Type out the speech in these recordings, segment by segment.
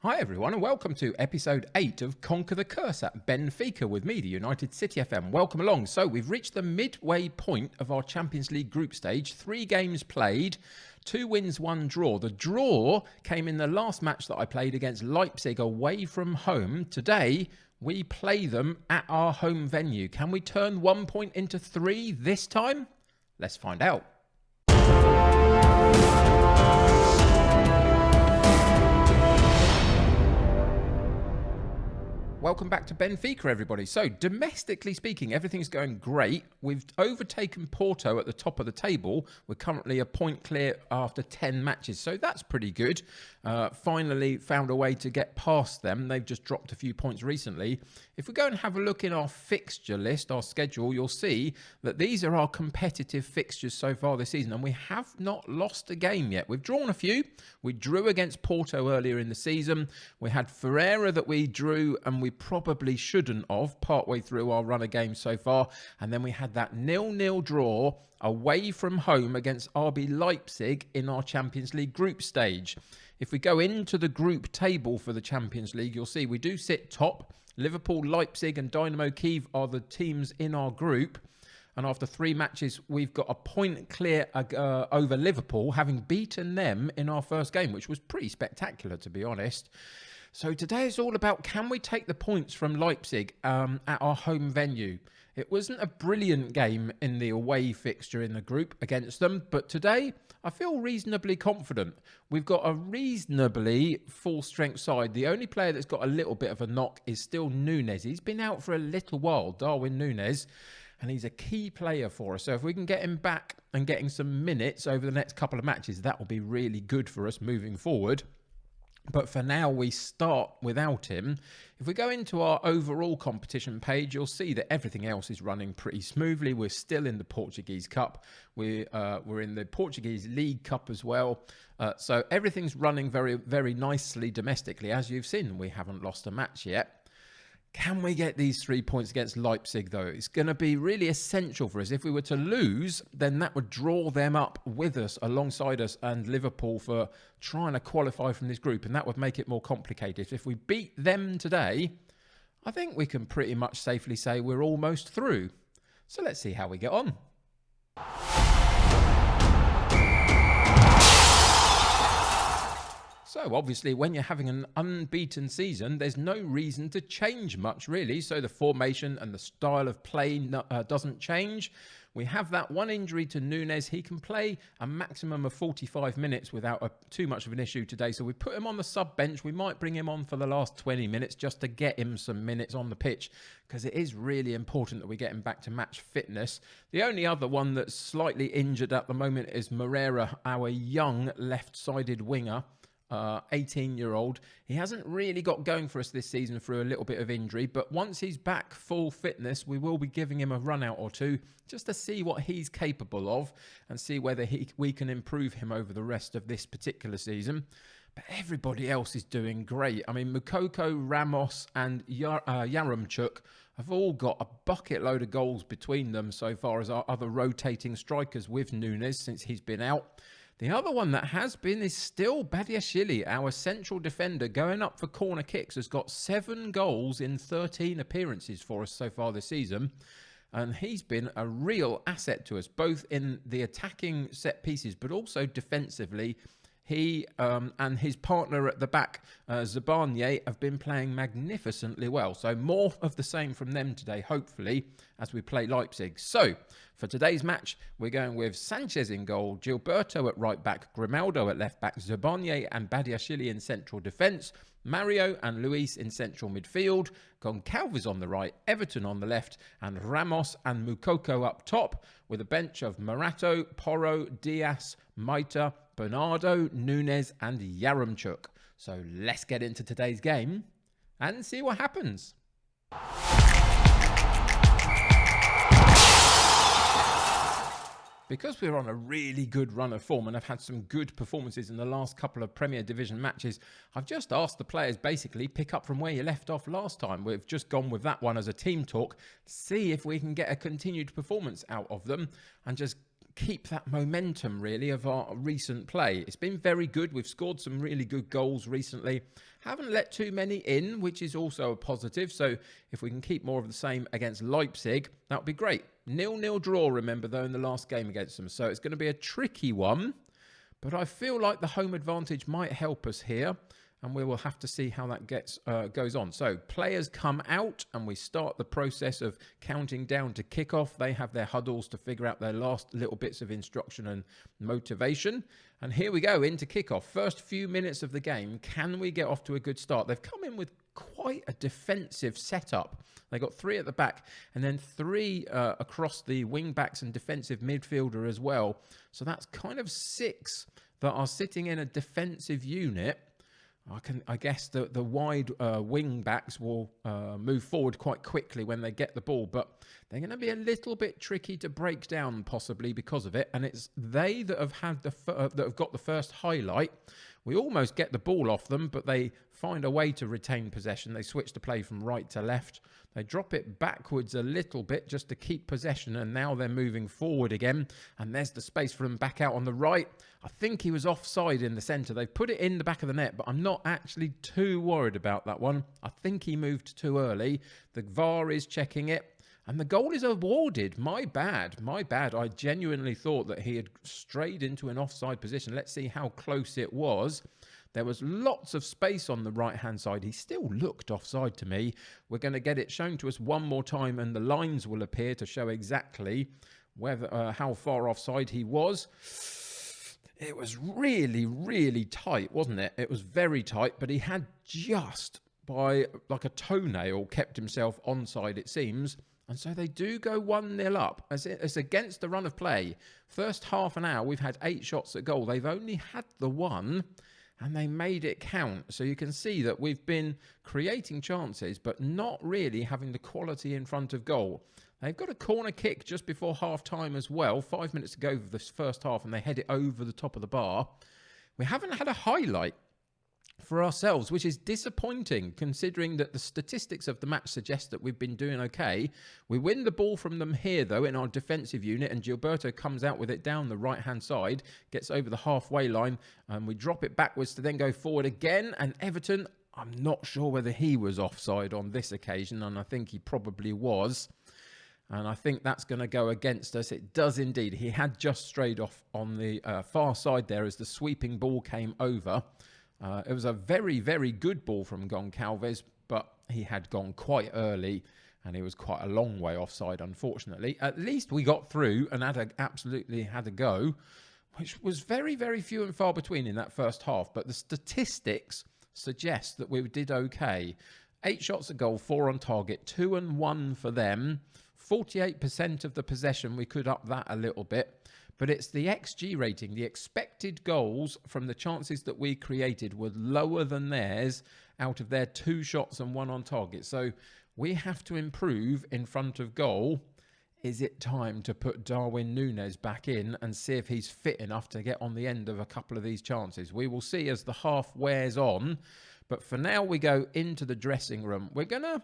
Hi everyone and welcome to episode 8 of Conquer the Curse at Benfica with me, the United City FM. Welcome along. So we've reached the midway point of our Champions League group stage. 3 games played, 2 wins, 1 draw. The draw came in the last match that I played against Leipzig away from home. Today we play them at our home venue. Can we turn 1 point into 3 this time? Let's find out. Welcome back to Benfica, everybody. So, domestically speaking, everything's going great. We've overtaken Porto at the top of the table. We're currently a point clear after 10 matches, so that's pretty good. Finally found a way to get past them. They've just dropped a few points recently. If we go and have a look in our fixture list, our schedule, you'll see that these are our competitive fixtures so far this season, and we have not lost a game yet. We've drawn a few. We drew against Porto earlier in the season. We had Ferreira that we drew, and we probably shouldn't have partway through our run of games so far. And then we had that 0-0 draw away from home against RB Leipzig in our Champions League group stage. If we go into the group table for the Champions League, you'll see we do sit top. Liverpool, Leipzig and Dynamo Kyiv are the teams in our group. And after 3 matches, we've got a point clear over Liverpool, having beaten them in our first game, which was pretty spectacular, to be honest. So today is all about, can we take the points from Leipzig at our home venue? It wasn't a brilliant game in the away fixture in the group against them, but today I feel reasonably confident. We've got a reasonably full-strength side. The only player that's got a little bit of a knock is still Nunes. He's been out for a little while, Darwin Nunes, and he's a key player for us. So if we can get him back and getting some minutes over the next couple of matches, that will be really good for us moving forward. But for now, we start without him. If we go into our overall competition page, you'll see that everything else is running pretty smoothly. We're still in the Portuguese Cup. We're in the Portuguese League Cup as well. So everything's running very, very nicely domestically. As you've seen, we haven't lost a match yet. Can we get these 3 points against Leipzig, though? It's going to be really essential for us. If we were to lose, then that would draw them up with us, alongside us and Liverpool, for trying to qualify from this group, and that would make it more complicated. If we beat them today, I think we can pretty much safely say we're almost through. So let's see how we get on. So obviously when you're having an unbeaten season, there's no reason to change much really. So the formation and the style of play doesn't change. We have that one injury to Nunes. He can play a maximum of 45 minutes without too much of an issue today. So we put him on the sub bench. We might bring him on for the last 20 minutes just to get him some minutes on the pitch, because it is really important that we get him back to match fitness. The only other one that's slightly injured at the moment is Moreira, our young left-sided winger. 18-year-old. He hasn't really got going for us this season through a little bit of injury, but once he's back full fitness, we will be giving him a run out or two just to see what he's capable of and see whether we can improve him over the rest of this particular season. But everybody else is doing great. I mean, Moukoko, Ramos and Yaremchuk have all got a bucket load of goals between them so far as our other rotating strikers with Nunes since he's been out. The other one that has been is still Badiashile, our central defender, going up for corner kicks, has got 7 goals in 13 appearances for us so far this season. And he's been a real asset to us, both in the attacking set pieces, but also defensively. He and his partner at the back, Zabanye, have been playing magnificently well. So more of the same from them today, hopefully, as we play Leipzig. So for today's match, we're going with Sanchez in goal, Gilberto at right back, Grimaldo at left back, Zabanye and Badiashile in central defence, Mario and Luis in central midfield, Goncalves on the right, Everton on the left, and Ramos and Moukoko up top, with a bench of Morato, Porro, Diaz, Maita, Bernardo, Nunes and Yaremchuk. So let's get into today's game and see what happens. Because we're on a really good run of form and I've had some good performances in the last couple of Premier Division matches, I've just asked the players basically pick up from where you left off last time. We've just gone with that one as a team talk, see if we can get a continued performance out of them and just keep that momentum really of our recent play. It's been very good. We've scored some really good goals recently. Haven't let too many in, which is also a positive. So if we can keep more of the same against Leipzig, that would be great. 0-0 draw, remember, though, in the last game against them. So it's going to be a tricky one. But I feel like the home advantage might help us here. And we will have to see how that goes on. So players come out and we start the process of counting down to kickoff. They have their huddles to figure out their last little bits of instruction and motivation. And here we go into kickoff. First few minutes of the game. Can we get off to a good start? They've come in with quite a defensive setup. They got 3 at the back and then 3 across the wing backs and defensive midfielder as well. So that's kind of 6 that are sitting in a defensive unit. I guess the wide wing backs will move forward quite quickly when they get the ball, but they're going to be a little bit tricky to break down possibly because of it. And it's they that have had that have got the first highlight. We almost get the ball off them, but they find a way to retain possession. They switch the play from right to left. They drop it backwards a little bit just to keep possession, and now they're moving forward again. And there's the space for them back out on the right. I think he was offside in the centre. They've put it in the back of the net, but I'm not actually too worried about that one. I think he moved too early. The VAR is checking it. And the goal is awarded. My bad. I genuinely thought that he had strayed into an offside position. Let's see how close it was. There was lots of space on the right-hand side. He still looked offside to me. We're going to get it shown to us one more time, and the lines will appear to show exactly whether how far offside he was. It was really, really tight, wasn't it? It was very tight, but he had just by like a toenail kept himself onside, it seems. And so they do go 1-0 up. As against the run of play. First half an hour, we've had 8 shots at goal. They've only had the 1, and they made it count. So you can see that we've been creating chances, but not really having the quality in front of goal. They've got a corner kick just before half-time as well. 5 minutes to go for this first half, and they head it over the top of the bar. We haven't had a highlight for ourselves, which is disappointing considering that the statistics of the match suggest that we've been doing okay. We win the ball from them here, though, in our defensive unit, and Gilberto comes out with it down the right-hand side, gets over the halfway line, and we drop it backwards to then go forward again. And Everton, I'm not sure whether he was offside on this occasion, and I think he probably was. And I think that's going to go against us. It does indeed. He had just strayed off on the far side there as the sweeping ball came over. It was a very, very good ball from Goncalves, but he had gone quite early and he was quite a long way offside, unfortunately. At least we got through and absolutely had a go, which was very, very few and far between in that first half. But the statistics suggest that we did okay. 8 shots at goal, 4 on target, 2 and 1 for them. 48% of the possession, we could up that a little bit. But it's the XG rating, the expected goals from the chances that we created were lower than theirs out of their 2 shots and 1 on target. So we have to improve in front of goal. Is it time to put Darwin Núñez back in and see if he's fit enough to get on the end of a couple of these chances? We will see as the half wears on. But for now, we go into the dressing room. We're going to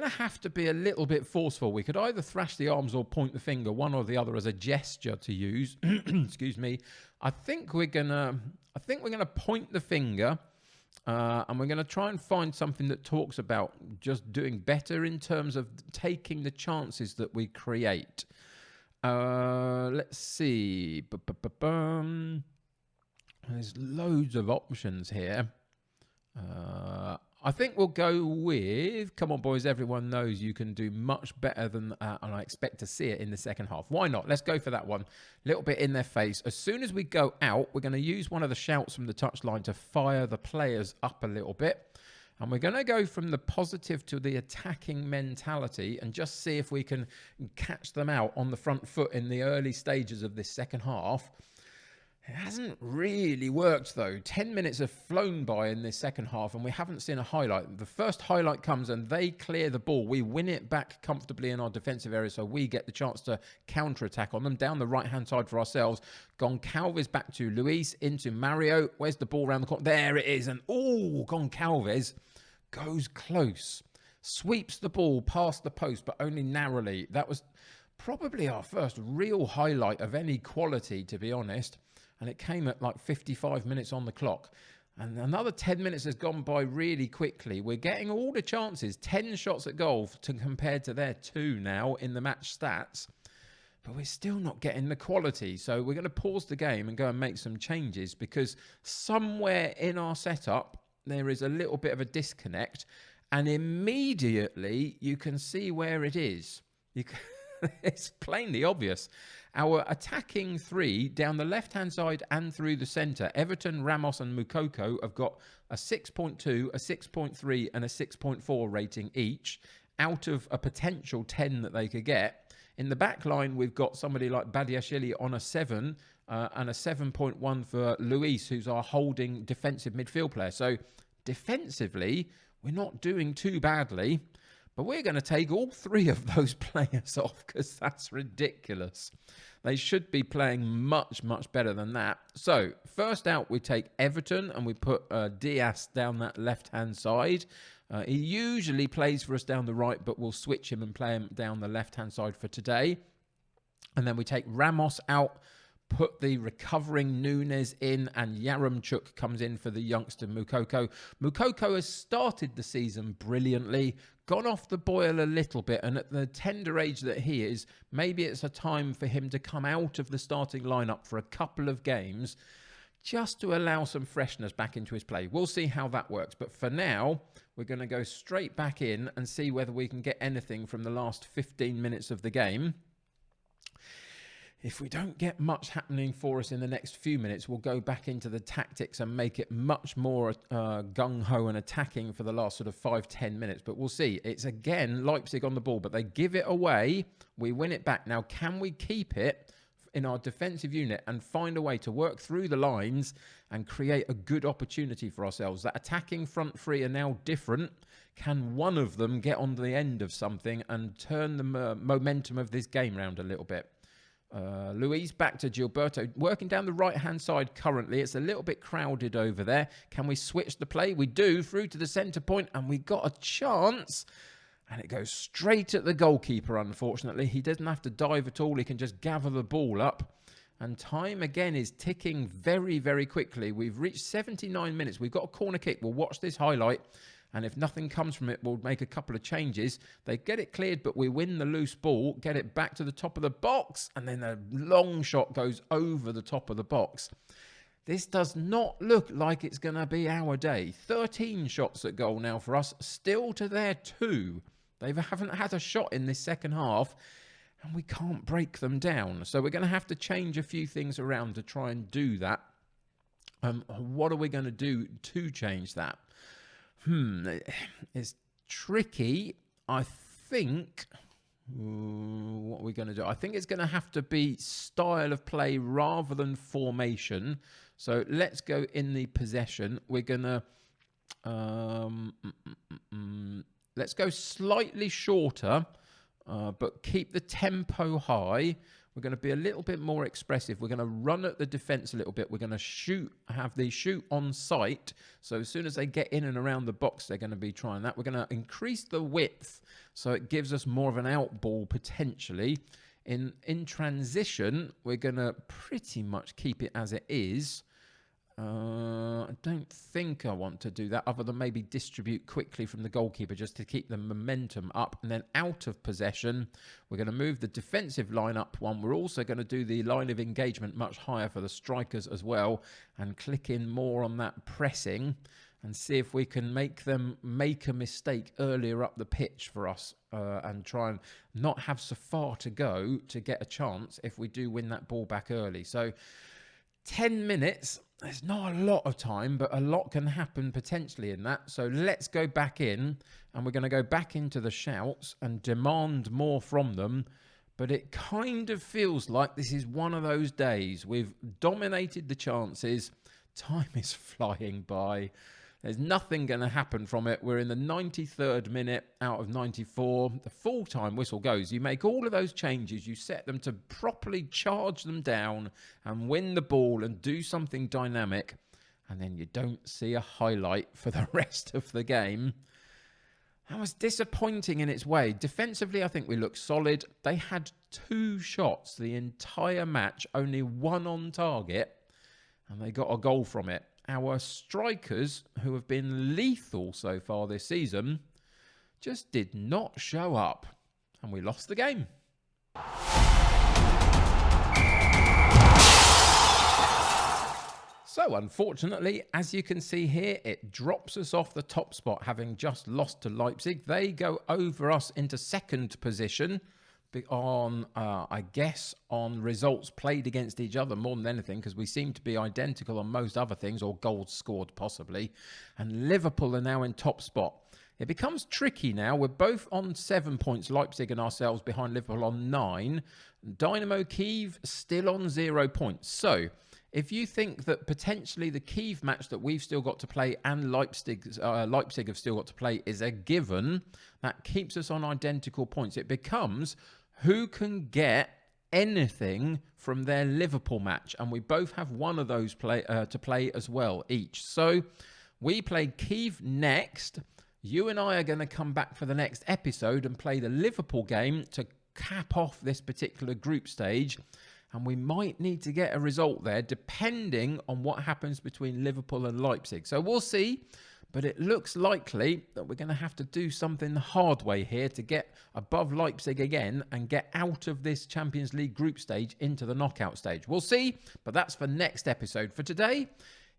have to be a little bit forceful. We could either thrash the arms or point the finger, one or the other, as a gesture to use. Excuse me. I think we're gonna point the finger, and we're gonna try and find something that talks about just doing better in terms of taking the chances that we create. Let's see. There's loads of options here. I think we'll go with, come on boys, everyone knows you can do much better than that, and I expect to see it in the second half. Why not? Let's go for that one. A little bit in their face. As soon as we go out, we're going to use one of the shouts from the touchline to fire the players up a little bit. And we're going to go from the positive to the attacking mentality and just see if we can catch them out on the front foot in the early stages of this second half. It hasn't really worked, though. 10 minutes have flown by in this second half, and we haven't seen a highlight. The first highlight comes, and they clear the ball. We win it back comfortably in our defensive area, so we get the chance to counter-attack on them. Down the right-hand side for ourselves. Goncalves back to Luis, into Mario. Where's the ball around the corner? There it is. And, oh, Goncalves goes close. Sweeps the ball past the post, but only narrowly. That was Probably our first real highlight of any quality, to be honest. And it came at like 55 minutes on the clock. And another 10 minutes has gone by really quickly. We're getting all the chances, 10 shots at goal compared to their 2 now in the match stats. But we're still not getting the quality. So we're going to pause the game and go and make some changes, because somewhere in our setup, there is a little bit of a disconnect. And immediately you can see where it is. It's plainly obvious. Our attacking 3 down the left-hand side and through the centre, Everton, Ramos and Moukoko, have got a 6.2, a 6.3 and a 6.4 rating each out of a potential 10 that they could get. In the back line, we've got somebody like Badiashile on a 7 and a 7.1 for Luis, who's our holding defensive midfield player. So defensively, we're not doing too badly. But we're going to take all 3 of those players off, because that's ridiculous. They should be playing much, much better than that. So, first out, we take Everton and we put Diaz down that left-hand side. He usually plays for us down the right, but we'll switch him and play him down the left-hand side for today. And then we take Ramos out, put the recovering Nunes in, and Yaremchuk comes in for the youngster Moukoko. Moukoko has started the season brilliantly, gone off the boil a little bit, and at the tender age that he is, maybe it's a time for him to come out of the starting lineup for a couple of games, just to allow some freshness back into his play. We'll see how that works. But for now, we're going to go straight back in and see whether we can get anything from the last 15 minutes of the game. If we don't get much happening for us in the next few minutes, we'll go back into the tactics and make it much more gung-ho and attacking for the last sort of 5-10 minutes. But we'll see. It's again Leipzig on the ball, but they give it away. We win it back. Now, can we keep it in our defensive unit and find a way to work through the lines and create a good opportunity for ourselves? That attacking front 3 are now different. Can one of them get on the end of something and turn the momentum of this game round a little bit? Luis back to Gilberto, working down the right-hand side currently. It's a little bit crowded over there. Can we switch the play? We do, through to the centre point, and we got a chance. And it goes straight at the goalkeeper, unfortunately. He doesn't have to dive at all. He can just gather the ball up. And time, again, is ticking very, very quickly. We've reached 79 minutes. We've got a corner kick. We'll watch this highlight. And if nothing comes from it, we'll make a couple of changes. They get it cleared, but we win the loose ball, get it back to the top of the box, and then a long shot goes over the top of the box. This does not look like it's going to be our day. 13 shots at goal now for us, still to their 2. They haven't had a shot in this second half, and we can't break them down. So we're going to have to change a few things around to try and do that. What are we going to do to change that? It's tricky. I think, what are we going to do? I think it's going to have to be style of play rather than formation. So let's go in the possession. We're going to, let's go slightly shorter, but keep the tempo high. We're going to be a little bit more expressive. We're going to run at the defence a little bit. We're going to have the shoot on sight. So as soon as they get in and around the box, they're going to be trying that. We're going to increase the width so it gives us more of an out ball potentially. In transition, we're going to pretty much keep it as it is. I don't think I want to do that other than maybe distribute quickly from the goalkeeper just to keep the momentum up. And then out of possession, we're going to move the defensive line up one. We're also going to do the line of engagement much higher for the strikers as well and click in more on that pressing and see if we can make them make a mistake earlier up the pitch for us and try and not have so far to go to get a chance if we do win that ball back early. So 10 minutes, there's not a lot of time, but a lot can happen potentially in that. So let's go back in, and we're going to go back into the shouts and demand more from them. But it kind of feels like this is one of those days. We've dominated the chances. Time is flying by. There's nothing going to happen from it. We're in the 93rd minute out of 94. The full-time whistle goes. You make all of those changes. You set them to properly charge them down and win the ball and do something dynamic. And then you don't see a highlight for the rest of the game. That was disappointing in its way. Defensively, I think we looked solid. They had 2 shots the entire match, only 1 on target, and they got a goal from it. Our strikers, who have been lethal so far this season, just did not show up, and we lost the game. So unfortunately, as you can see here, it drops us off the top spot, having just lost to Leipzig. They go over us into 2nd position on, I guess, on results played against each other more than anything, because we seem to be identical on most other things, or goals scored possibly. And Liverpool are now in top spot. It becomes tricky now. We're both on 7 points, Leipzig and ourselves, behind Liverpool on 9. Dynamo Kyiv still on 0 points. So if you think that potentially the Kyiv match that we've still got to play and Leipzig have still got to play is a given, that keeps us on identical points. It becomes who can get anything from their Liverpool match, and we both have one of those to play as well each. So we play Kyiv next. You and I are going to come back for the next episode and play the Liverpool game to cap off this particular group stage. And we might need to get a result there, depending on what happens between Liverpool and Leipzig. So we'll see. But it looks likely that we're going to have to do something the hard way here to get above Leipzig again and get out of this Champions League group stage into the knockout stage. We'll see. But that's for next episode. For today,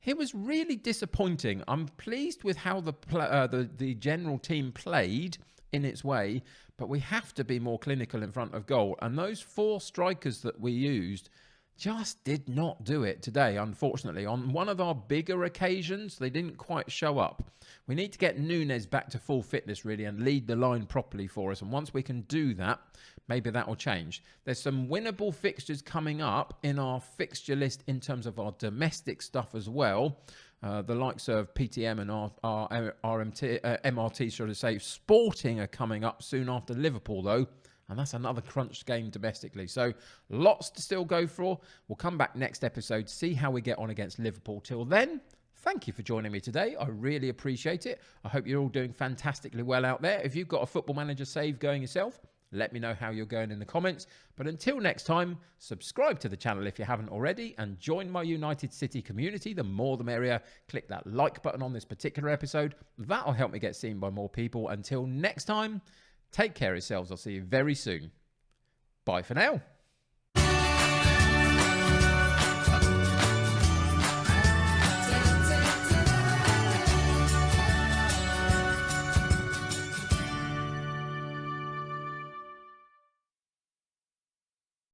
it was really disappointing. I'm pleased with how the general team played in its way, but we have to be more clinical in front of goal. And those 4 strikers that we used just did not do it today, unfortunately. On one of our bigger occasions, they didn't quite show up. We need to get Núñez back to full fitness, really, and lead the line properly for us. And once we can do that, maybe that will change. There's some winnable fixtures coming up in our fixture list in terms of our domestic stuff as well. The likes of PTM and our MRT, should I say, Sporting are coming up soon after Liverpool, though. And that's another crunch game domestically. So lots to still go for. We'll come back next episode, see how we get on against Liverpool. Till then, thank you for joining me today. I really appreciate it. I hope you're all doing fantastically well out there. If you've got a Football Manager save going yourself, let me know how you're going in the comments. But until next time, subscribe to the channel if you haven't already and join my United City community. The more the merrier. Click that like button on this particular episode. That'll help me get seen by more people. Until next time, take care of yourselves. I'll see you very soon. Bye for now.